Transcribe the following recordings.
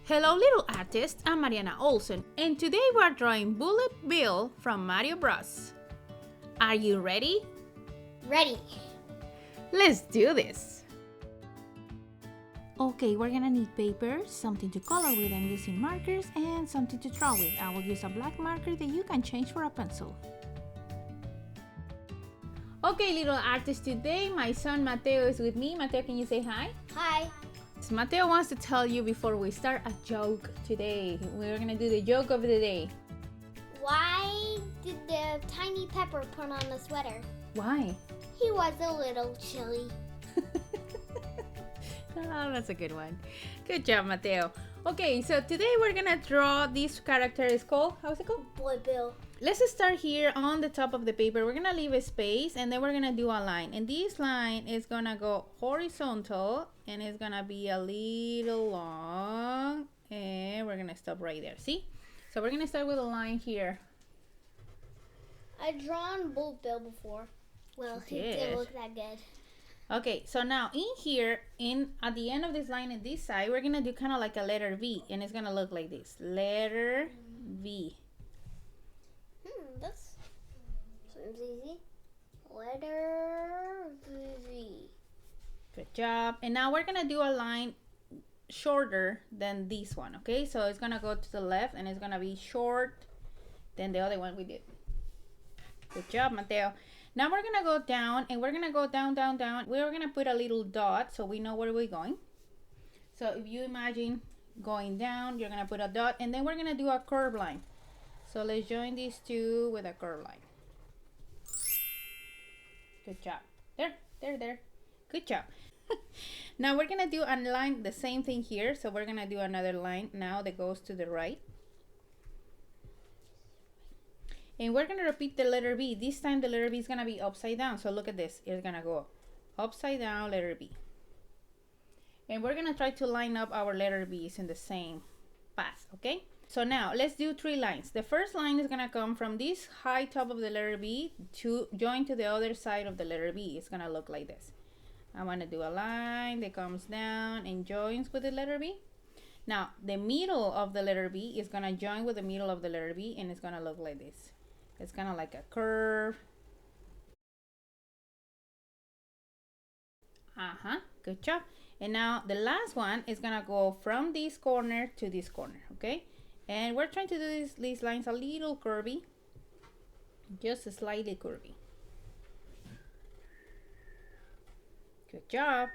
Hello little artists, I'm Mariana Olsen and today we're drawing Bullet Bill from Mario Bros. Are you ready? Ready. Let's do this! Okay, we're gonna need paper, something to color with. I'm using markers and something to draw with. I will use a black marker that you can change for a pencil. Okay little artists, today my son Mateo is with me. Mateo, can you say hi? Hi. Mateo wants to tell you before we start a joke today. We're gonna do the joke of the day. Why did the tiny pepper put on the sweater? Why? He was a little chilly. Oh, that's a good one. Good job, Mateo. Okay, so today we're gonna draw this character. Is called, how's it called? Bullet Bill. Let's start here on the top of the paper. We're gonna leave a space and then we're gonna do a line. And this line is gonna go horizontal and it's gonna be a little long. And we're gonna stop right there. See? So we're gonna start with a line here. I've drawn Bullet Bill before. Well, he didn't look that good. Okay, so now in here, at the end of this line in this side, we're gonna do kind of like a letter V, and it's gonna look like this. Letter V. That seems easy. Letter V. Good job. And now we're gonna do a line shorter than this one, okay? So it's gonna go to the left, and it's gonna be short than the other one we did. Good job, Mateo. Now we're gonna go down, and we're gonna go down, down, down. We're gonna put a little dot so we know where we're going. So if you imagine going down, you're gonna put a dot, and then we're gonna do a curve line. So let's join these two with a curve line. Good job. There. Good job. Now we're gonna do a line, the same thing here. So we're gonna do another line now that goes to the right. And we're gonna repeat the letter B. This time the letter B is gonna be upside down. So look at this. It's gonna go upside down, letter B. And we're gonna try to line up our letter B's in the same path, okay? So now let's do 3 lines. The first line is gonna come from this high top of the letter B to join to the other side of the letter B. It's gonna look like this. I wanna do a line that comes down and joins with the letter B. Now the middle of the letter B is gonna join with the middle of the letter B, and it's gonna look like this. It's kind of like a curve. Good job. And now the last one is gonna go from this corner to this corner, okay? And we're trying to do these lines a little curvy, just slightly curvy. Good job.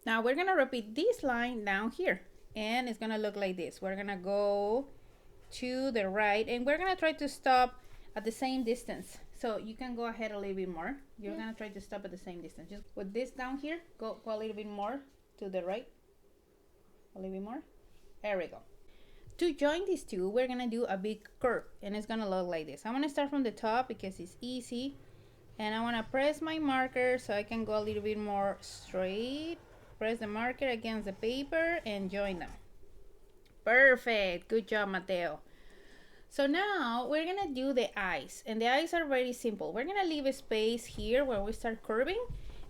Now we're gonna repeat this line down here, and it's gonna look like this. We're gonna go to the right, and we're gonna try to stop at the same distance. So you can go ahead a little bit more. You're gonna try to stop at the same distance. Just with this down here, go a little bit more to the right. A little bit more. There we go. To join these two, we're gonna do a big curve, and it's gonna look like this. I'm gonna start from the top because it's easy, and I wanna press my marker so I can go a little bit more straight. Press the marker against the paper and join them. Perfect. Good job, Mateo. So now we're gonna do the eyes, and the eyes are very simple. We're gonna leave a space here where we start curving,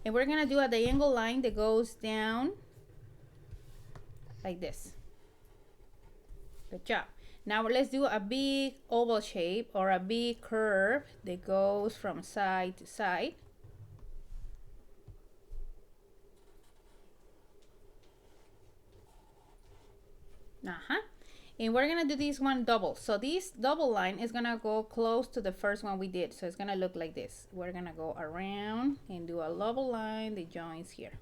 and we're gonna do a diagonal line that goes down like this. Good job. Now let's do a big oval shape or a big curve that goes from side to side. And we're gonna do this one double. So this double line is gonna go close to the first one we did. So it's gonna look like this. We're gonna go around and do a double line that joins here.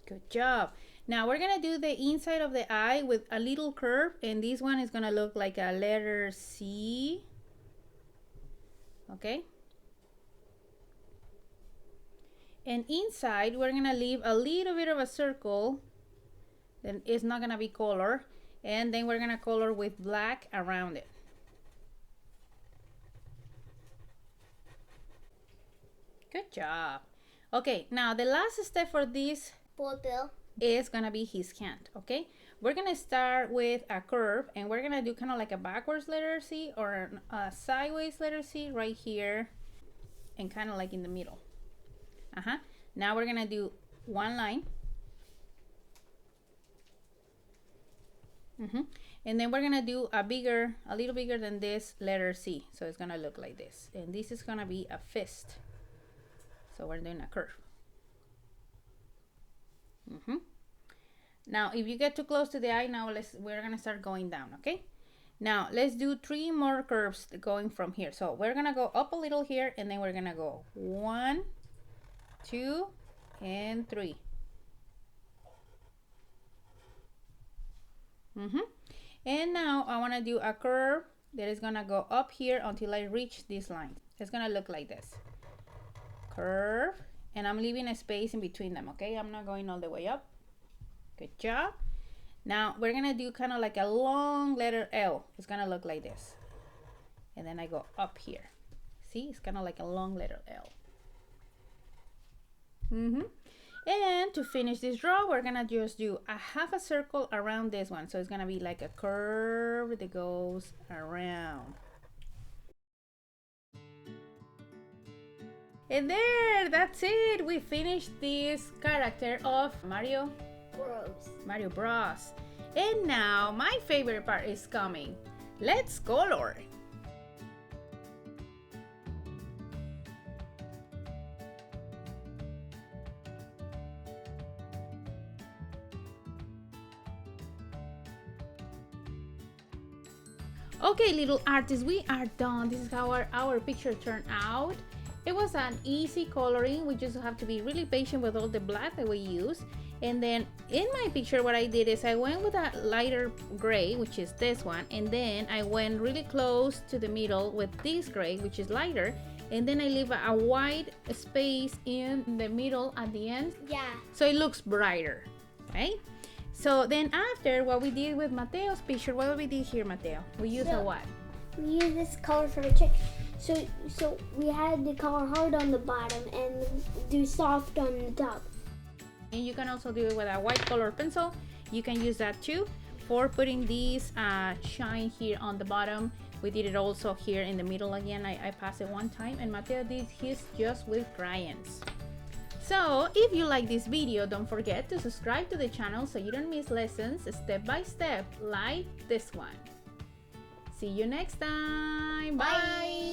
Good job. Now we're gonna do the inside of the eye with a little curve, and this one is gonna look like a letter C. Okay. And inside we're gonna leave a little bit of a circle. Then it's not gonna be color, and then we're gonna color with black around it. Good job. Okay, now the last step for this Bullet Bill is gonna be his hand. Okay, we're gonna start with a curve, and we're gonna do kind of like a backwards letter C or a sideways letter C right here, and kind of like in the middle. Now we're gonna do one line And then we're gonna do a little bigger than this letter C. So it's gonna look like this. And this is gonna be a fist. So we're doing a curve. Now, if you get too close to the eye, now we're gonna start going down, okay? Now, let's do 3 more curves going from here. So we're gonna go up a little here, and then we're gonna go 1, 2, and 3. And now I want to do a curve that is gonna go up here until I reach this line. It's gonna look like this. Curve, and I'm leaving a space in between them, okay? I'm not going all the way up. Good job. Now we're gonna do kind of like a long letter L. It's gonna look like this. And then I go up here. See, it's kind of like a long letter L. And to finish this draw, we're gonna just do a half a circle around this one. So it's gonna be like a curve that goes around. And there, that's it. We finished this character of Mario Bros. And now my favorite part is coming. Let's color. Okay, little artists, we are done. This is how our picture turned out. It was an easy coloring. We just have to be really patient with all the black that we use. And then in my picture, what I did is I went with a lighter gray, which is this one. And then I went really close to the middle with this gray, which is lighter. And then I leave a wide space in the middle at the end. Yeah. So it looks brighter, right? So then after what we did with Mateo's picture, what we did here, Mateo? We used a what? We used this color for the chick. So we had the color hard on the bottom and do soft on the top. And you can also do it with a white color pencil. You can use that too for putting these shine here on the bottom. We did it also here in the middle again. I passed it one time, and Mateo did his just with crayons. So if you like this video, don't forget to subscribe to the channel so you don't miss lessons step by step like this one. See you next time. Bye.